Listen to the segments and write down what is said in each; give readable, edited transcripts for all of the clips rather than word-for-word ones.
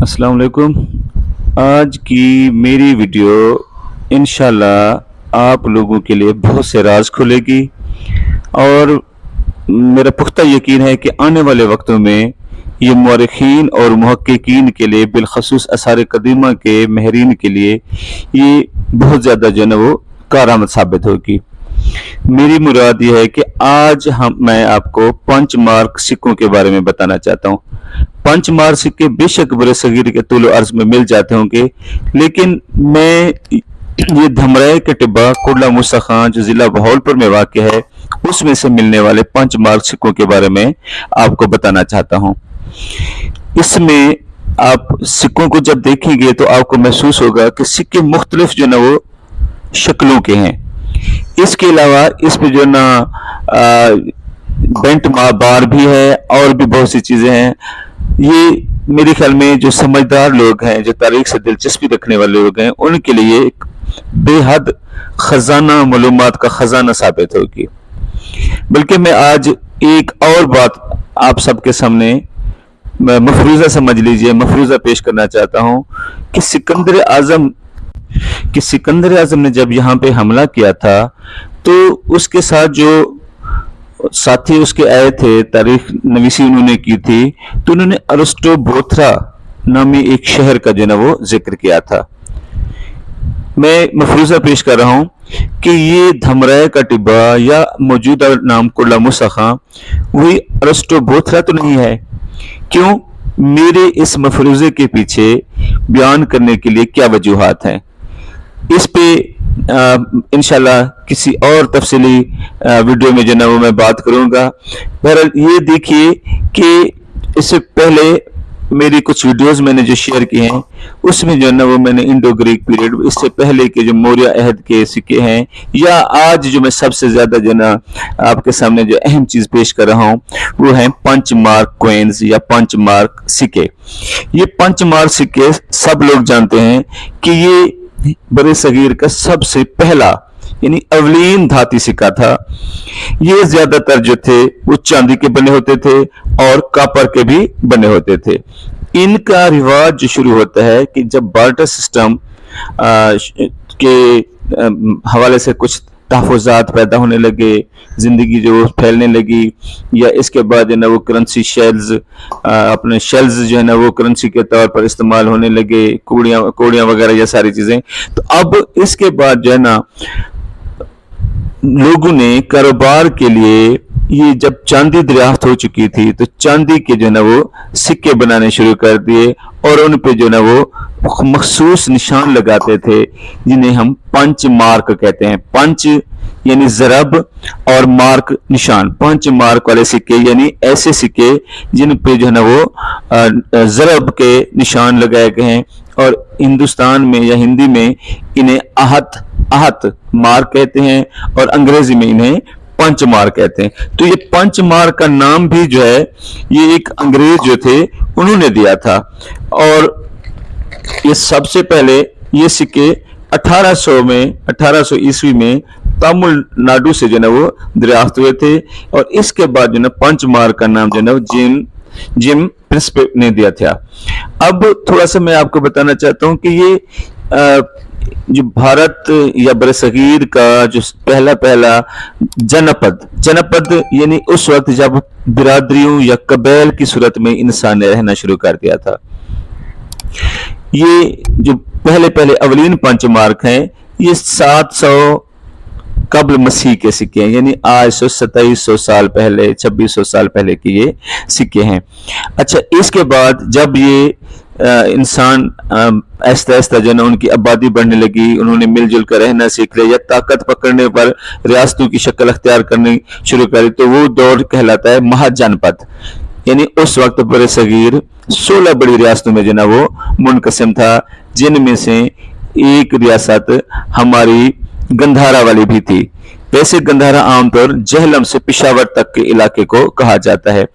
अस्सलाम वालेकुम। आज की मेरी वीडियो इंशाल्लाह आप लोगों के लिए बहुत से राज खोलेगी और मेरा पुख्ता यकीन है कि आने वाले वक्तों में ये मौरखीन और मुहक्किकीन के लिए बिलखसूस आसार कदीमा के महरीन के लिए ये बहुत ज़्यादा जो है ना वो कारआमद साबित होगी। मेरी मुराद ये है कि आज मैं आपको पंच मार्क सिक्कों के बारे में बताना चाहता हूँ। पंच मार्क सिक्के बेशक बड़े सगीर के तूल अर्ज में मिल जाते होंगे, लेकिन मैं ये धमराए के टिब्बा कुर्ला मूसा खां जो जिला बहौलपुर में वाक़ है उसमें से मिलने वाले पंच मार्क सिक्कों के बारे में आपको बताना चाहता हूँ। इसमें आप सिक्कों को जब देखेंगे तो आपको महसूस होगा कि सिक्के मुख्तलिफ जो ना वो शक्लों के हैं। इसके अलावा इस पे जो ना बेंट बार भी है और भी बहुत सी चीजें हैं। ये मेरे ख्याल में जो समझदार लोग हैं, जो तारीख से दिलचस्पी रखने वाले लोग हैं, उनके लिए एक बेहद खजाना मालूमात का खजाना साबित होगी। बल्कि मैं आज एक और बात आप सबके सामने मफरूजा समझ लीजिए, मफरूजा पेश करना चाहता हूं कि सिकंदर आजम ने जब यहाँ पे हमला किया था तो उसके साथ जो साथी उसके आए थे, तारीख नवीसी उन्होंने की थी, तो उन्होंने अरस्टो बोथरा नामी एक शहर का जो ना वो जिक्र किया था। मैं मफरूजा पेश कर रहा हूं कि ये धमराए का टिब्बा या मौजूदा नाम कुर्ला मूसा खां वही अरस्टो बोथरा तो नहीं है। क्यों? मेरे इस मफरूजे के पीछे बयान करने के लिए क्या वजूहात हैं, इस पे इंशाल्लाह किसी और तफसीली वीडियो में जो ना वो मैं बात करूंगा। बहरहाल ये देखिए कि इससे पहले मेरी कुछ वीडियोस मैंने जो शेयर की हैं उसमें जो ना वो मैंने इंडो ग्रीक पीरियड, इससे पहले के जो मौर्य अहद के सिक्के हैं, या आज जो मैं सबसे ज्यादा जो ना आपके सामने जो अहम चीज पेश कर रहा हूँ वो है पंच मार्क कॉइन्स या पंच मार्क सिक्के। ये पंच मार्क सिक्के सब लोग जानते हैं कि ये बड़े सगीर का सबसे पहला यानी अवलीन धाती सिक्का था। ये ज्यादातर जो थे वो चांदी के बने होते थे और कॉपर के भी बने होते थे। इनका रिवाज जो शुरू होता है कि जब बार्टर सिस्टम के हवाले से कुछ तहफ़्फ़ुज़ात पैदा होने लगे, जिंदगी जो फैलने लगी, या इसके बाद जो है ना वो करेंसी शेल्स, अपने शेल्स जो है ना वो करेंसी के तौर पर इस्तेमाल होने लगे, कोड़ियाँ वगैरह ये सारी चीजें। तो अब इसके बाद जो है ना लोगों ने कारोबार के लिए ये जब चांदी दरियाफ्त हो चुकी थी तो चांदी के जो है ना वो सिक्के बनाने शुरू कर दिए और उन पे जो है ना वो मखसूस निशान लगाते थे जिन्हें हम पंच मार्क कहते हैं। पंच यानी जरब और मार्क निशान। पंच मार्क वाले सिक्के यानी ऐसे सिक्के जिन पे जो है ना वो जरब के निशान लगाए गए हैं, और हिंदुस्तान में या हिंदी में इन्हें आहत मार्क कहते हैं और अंग्रेजी में इन्हें पंच मार्क कहते हैं। तो ये पंच मार्क का नाम भी जो है ये एक अंग्रेज जो थे उन्होंने दिया था, और ये सबसे पहले ये सिक्के 1800 ईस्वी में तमिलनाडु से जो है वो दरियाफ्त हुए थे, और इसके बाद जो है पंच मार्क का नाम जो है वो जिम प्रिंसिपल ने दिया था। अब थोड़ा सा मैं आपको बताना चाहता हूं कि ये जो भारत या बरसगीर का जो पहला जनपद यानी उस वक्त जब बिरादरियों या कबैल की सूरत में इंसान ने रहना शुरू कर दिया था। ये जो पहले अवलीन पंच मार्क हैं ये 700 कबल मसीह के सिक्के हैं, यानी आज से 2700 साल पहले, 2600 साल पहले के ये सिक्के हैं। अच्छा, इसके बाद जब ये इंसान आहिस्ता आहिस्ता जो है उनकी आबादी बढ़ने लगी, उन्होंने मिलजुल कर रहना सीख लिया या ताकत पकड़ने पर रियासतों की शक्ल अख्तियार करनी शुरू करी, तो वो दौर कहलाता है महाजनपद। यानी उस वक्त बड़े सगीर 16 बड़ी रियासतों में जो ना वो मुनकसिम था, जिनमें से एक रियासत हमारी गंधारा वाली भी थी। वैसे गंधारा आमतौर जहलम से पेशावर तक के इलाके को कहा जाता है।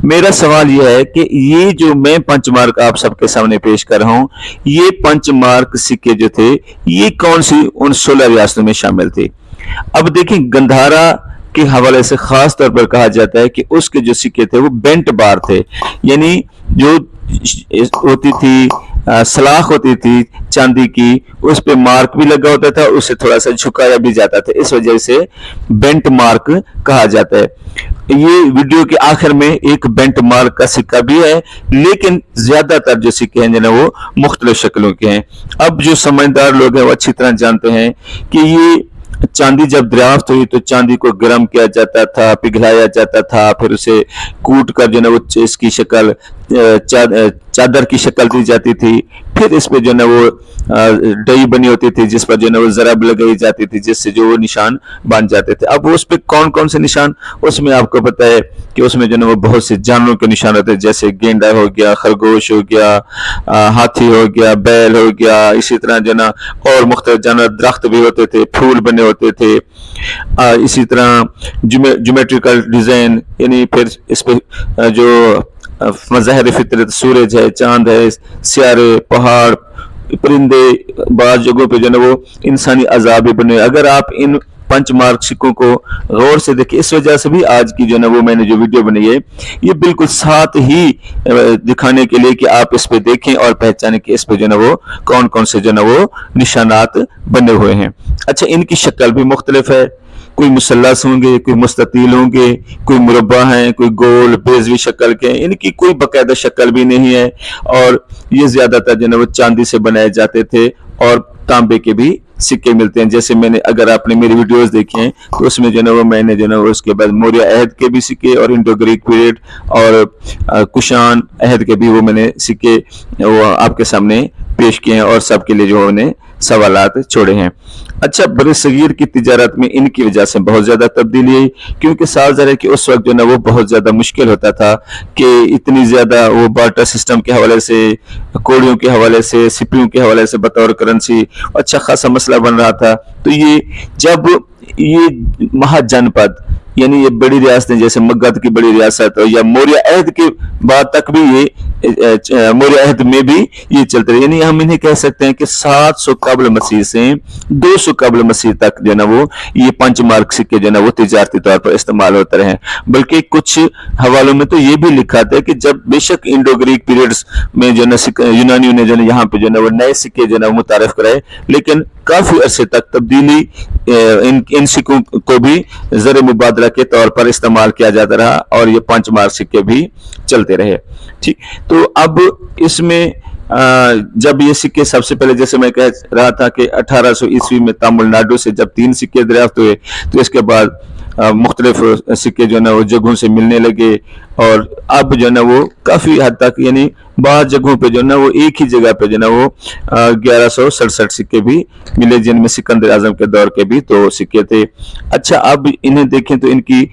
मेरा सवाल यह है कि ये जो मैं पंचमार्क आप सबके सामने पेश कर रहा हूं, ये पंचमार्क सिक्के जो थे ये कौन सी उन 16 रियासतों में शामिल थे? अब देखिए, गंधारा के हवाले से खास तौर पर कहा जाता है कि उसके जो सिक्के थे वो बेंट बार थे, यानी जो होती थी, सलाख होती थी चांदी की, उस पे मार्क भी लगा होता था, उससे थोड़ा सा झुकाया भी जाता था, इस वजह से बेंट मार्क कहा जाता है। ये वीडियो के आखिर में एक बेंट मार्क का सिक्का भी है, लेकिन ज्यादातर जो सिक्के हैं जो है वो मुख्तलिफ शक्लों के हैं। अब जो समझदार लोग हैं वो अच्छी तरह जानते हैं कि ये चांदी जब दरियाफ्त हुई तो चांदी को गर्म किया जाता था, पिघलाया जाता था, फिर उसे कूट कर जो है वो इसकी शक्ल चादर की शक्ल दी जाती थी, फिर इस पे जो है वो डई बनी होती थी जिस पर जो है वो जरब लगाई जाती थी, जिससे जो वो निशान बन जाते थे। अब उस पे कौन कौन से निशान, उसमें आपको पता है कि उसमें जो है वो बहुत से जानवरों के निशान होते हैं, जैसे गेंडा हो गया, खरगोश हो गया, हाथी हो गया, बैल हो गया, इसी तरह जो ना और मुख्तलिफ जानवर, दरख्त भी होते थे, फूल बने होते थे, इसी तरह ज्योमेट्रिकल डिजाइन, यानी फिर इस पे जो मज़ाहिर फितरत, सूरज है, चांद है, सियारे, पहाड़, परिंदे, बाज़ जगहों पे जो है वो इंसानी अज़ाब भी बने। अगर आप इन पंच मार्क सिक्कों को गौर से देखें, इस वजह से भी आज की जो है वो मैंने जो वीडियो बनाई है ये बिल्कुल साथ ही दिखाने के लिए कि आप इस पे देखें और पहचानें कि इस पे जो है वो कौन कौन से जो है वो निशानात बने हुए हैं। अच्छा, इनकी शक्ल भी मुख्तलिफ है, कोई मुसल्लस होंगे, कोई मुस्ततील होंगे, कोई मुरब्बा हैं, कोई गोल बेजवी शक्ल के, इनकी कोई बाकायदा शक्ल भी नहीं है, और ये ज्यादातर जो है वो चांदी से बनाए जाते थे और तांबे के भी सिक्के मिलते हैं। जैसे मैंने, अगर आपने मेरी वीडियोस देखी हैं तो उसमें जो है वो मैंने जो है उसके बाद मौर्य अहद के भी सिक्के और इंडो ग्रीक पीरियड और कुशान अहद के भी वो मैंने सिक्के वो आपके सामने पेश किए हैं और सबके लिए जो उन्हें सवालात छोड़े हैं। अच्छा, बरसगीर की तिजारत में इनकी वजह से बहुत ज्यादा तब्दीली आई, क्योंकि साल ज़रा कि उस वक्त जो है वो बहुत ज्यादा मुश्किल होता था कि इतनी ज्यादा वो बार्टर सिस्टम के हवाले से, कोड़ियों के हवाले से, सिपियों के हवाले से बतौर करेंसी अच्छा खासा मसला बन रहा था। तो ये जब ये महाजनपद यानी ये बड़ी रियासतें जैसे मगध की बड़ी रियासत या मौर्य अहद के बाद तक भी ये मौर्य अहद में भी ये चलते रहे, यानी हम इन्हें कह सकते हैं कि 700 कबल मसीह से 200 कबल मसीह तक जो है ना वो ये पंच मार्क सिक्के जो है ना वो तिजारती तौर पर इस्तेमाल होते रहे। बल्कि कुछ हवालों में तो ये भी लिखा था कि जब बेशक इंडो ग्रीक पीरियड्स में जो है यूनानियों ने जो है यहाँ पे जो है वो नए सिक्के जो है मुतारफ कराए, लेकिन काफी अरसे तक तब्दीली इन सिक्कों को भी ज़र मुबादला के तौर पर इस्तेमाल किया जाता रहा और ये पंच मार्क सिक्के भी चलते रहे। ठीक, तो अब इसमें जब ये सिक्के सबसे पहले, जैसे मैं कह रहा था कि 1800 ईस्वी में तमिलनाडु से जब 3 सिक्के दरियाफ्त हुए तो इसके बाद मुख्तलिफ सिक्के जो है ना वो जगहों से मिलने लगे, और अब जो है ना वो काफी हद तक, यानी बाद जगहों पे जो है ना वो एक ही जगह पे जो है ना वो 1167 सिक्के भी मिले, जिनमें सिकंदर आजम के दौर के भी 2 सिक्के थे। अच्छा, अब इन्हें देखें तो इनकी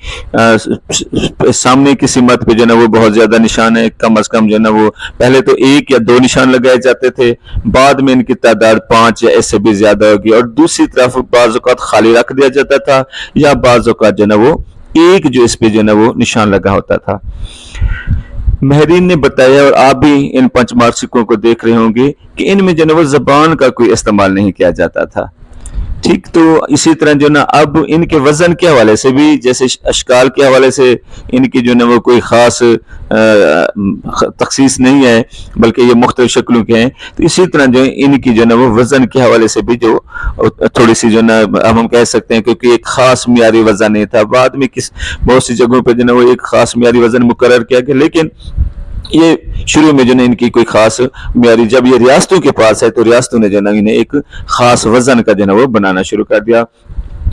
सामने की सिमत पे जो है ना वो बहुत ज्यादा निशान है, कम अज कम जो है ना वो पहले तो 1 या 2 निशान लगाए जाते थे, बाद में इनकी तादाद 5 या इससे भी ज्यादा होगी, और दूसरी तरफ बाज़ औक़ात खाली रख दिया जाता था या बाज़ औक़ात जो है ना वो एक जो इस पे जो है ना वो निशान लगा होता था। महरीन ने बताया, और आप भी इन पंच मार्क सिक्कों को देख रहे होंगे, कि इनमें जो है वो जबान का कोई इस्तेमाल नहीं किया जाता था। ठीक, तो इसी तरह जो ना अब इनके वजन के हवाले से भी, जैसे अशकाल के हवाले से इनकी जो ना वो कोई खास तखसीस नहीं है, बल्कि ये मुख्तलिफ शक्लों के हैं, तो इसी तरह जो इनकी जो ना वो वजन के हवाले से भी जो थोड़ी सी जो ना हम कह सकते हैं, क्योंकि एक खास मियारी वजन नहीं था। बाद में बहुत सी जगहों पर जो ना वो एक खास मियारी वजन मुकर्रर किया गया, लेकिन ये शुरू में जो है इनकी कोई खास मियारी, जब ये रियासतों के पास है तो रियासतों ने जो है इन्हें एक खास वजन का जो है वो बनाना शुरू कर दिया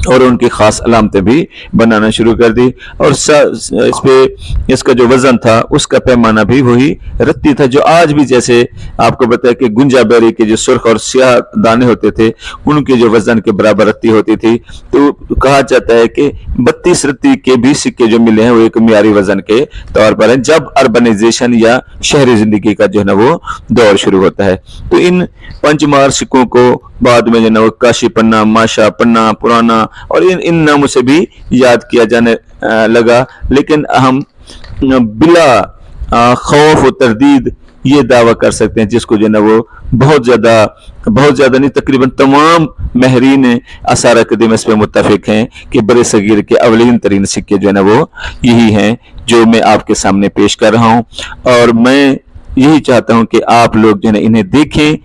और उनकी खास अलामतें भी बनाना शुरू कर दी, और इस पे इसका जो वजन था उसका पैमाना भी वही रत्ती था, जो आज भी, जैसे आपको बताया कि गुंजा बेरी के जो सुर्ख और स्याह दाने होते थे उनके जो वजन के बराबर रत्ती होती थी। तो कहा जाता है कि 32 रत्ती के भी सिक्के जो मिले हैं वो एक मियारी वजन के तौर पर है, जब अर्बनाइजेशन या शहरी जिंदगी का जो है ना वो दौर शुरू होता है। तो इन पंचमार सिक्कों को बाद में जो है वो काशी पन्ना, माशा पन्ना, पुराना और इन नामों से भी याद किया जाने लगा, लेकिन हम बिला खौफ और तरदीद ये दावा कर सकते हैं, जिसको जो है ना वो बहुत ज्यादा नहीं, तकरीबन तमाम महरीन आसार कदीम इस पे मुत्तफिक हैं कि बड़े सगीर के अवलीन तरीन सिक्के जो है ना वो यही हैं जो मैं आपके सामने पेश कर रहा हूँ। और मैं यही चाहता हूं कि आप लोग जो है इन्हें देखें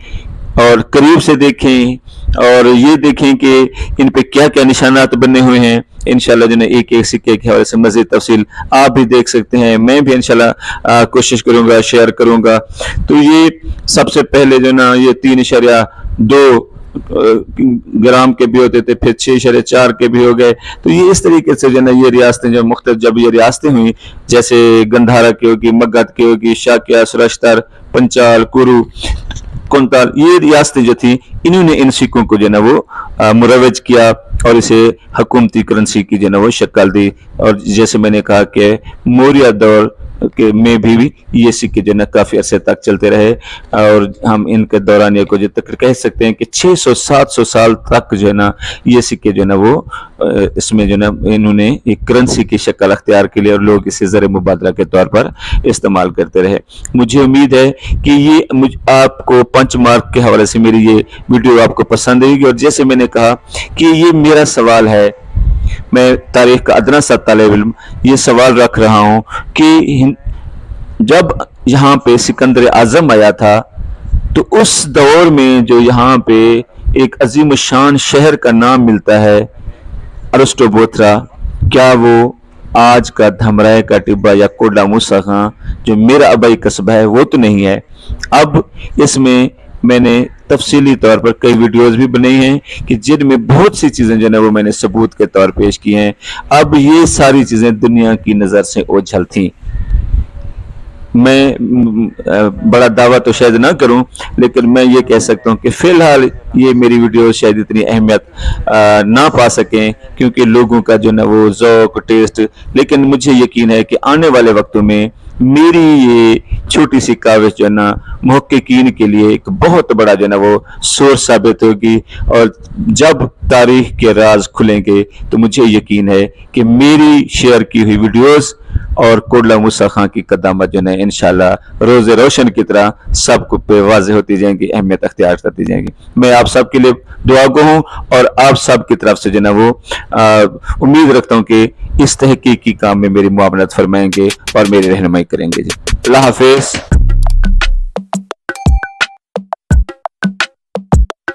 और करीब से देखें और ये देखें कि इन पे क्या क्या निशानात बने हुए हैं। इंशाल्लाह जो है एक एक सिक्के के हवाले से मज़ीद तफसील आप भी देख सकते हैं, मैं भी इंशाल्लाह कोशिश करूंगा, शेयर करूंगा। तो ये सबसे पहले जो ना ये 3.2 ग्राम के भी होते थे, फिर 6.4 के भी हो गए। तो ये इस तरीके से जो ना ये रियासतें जो मुख्तलिफ जब ये रियासतें हुई, जैसे गंधारा की होगी, मगध की होगी, शाकिया, सुरश्तर, पंचाल, कुरु, कुंताल, ये रियासतें जो थी इन्होंने इन सिक्कों को जो ना वो मुरवज किया और इसे हुकूमती करेंसी की जो ना वो शक्ल दी। और जैसे मैंने कहा कि मौर्य दौर के में भी ये सिक्के जो ना काफी अरसे तक चलते रहे और हम इनके दौरानिया को जो तक कह सकते हैं कि 600-700 साल तक जो है ना ये सिक्के जो है ना वो इसमें जो ना इन्होंने एक करेंसी की शक्ल अख्तियार के लिए और लोग इसे ज़र मुबादला के तौर पर इस्तेमाल करते रहे। मुझे उम्मीद है कि ये आपको पंच मार्क के हवाले से मेरी ये वीडियो आपको पसंद आएगी। और जैसे मैंने कहा कि ये मेरा सवाल है, मैं तारीख का अदना सा तालिब इल्म ये सवाल रख रहा हूं कि जब यहाँ पे सिकंदर आजम आया था तो उस दौर में जो यहाँ पे एक अजीम शान शहर का नाम मिलता है अरस्टोबोथरा, क्या वो आज का धमराए का टिब्बा या कोडला मूसा खां जो मेरा आबाई कस्बा है वो तो नहीं है। अब इसमें मैंने तफसीली तौर पर कई वीडियोस भी बनाई हैं कि जिनमें बहुत सी चीजें जो है वो मैंने सबूत के तौर पेश की हैं। अब ये सारी चीजें दुनिया की नजर से ओझल थी। मैं बड़ा दावा तो शायद ना करूं, लेकिन मैं ये कह सकता हूं कि फिलहाल ये मेरी वीडियो शायद इतनी अहमियत ना पा सकें क्योंकि लोगों का जो ना वो ज़ौक़ टेस्ट, लेकिन मुझे यकीन है कि आने वाले वक्तों में मेरी ये छोटी सी काविश जो है ना मुहक्किकीन के लिए एक बहुत बड़ा जो है ना वो सोर्स साबित होगी। और जब तारीख के राज खुलेंगे तो मुझे यकीन है कि मेरी शेयर की हुई वीडियोस और कोडला मूसा खां की कदामत जो है इंशाल्लाह रोज़े रोशन की तरह सबको पे वाज़ेह होती जाएंगी, अहमियत अख्तियार करती जाएंगी। मैं आप सब के लिए दुआ गो हूँ और आप सब की तरफ से जो है वो उम्मीद रखता हूँ कि इस तहकीकी काम में मेरी मुआवनत फरमाएंगे और मेरी रहनुमाई करेंगे जी। अल्लाह हाफिज़।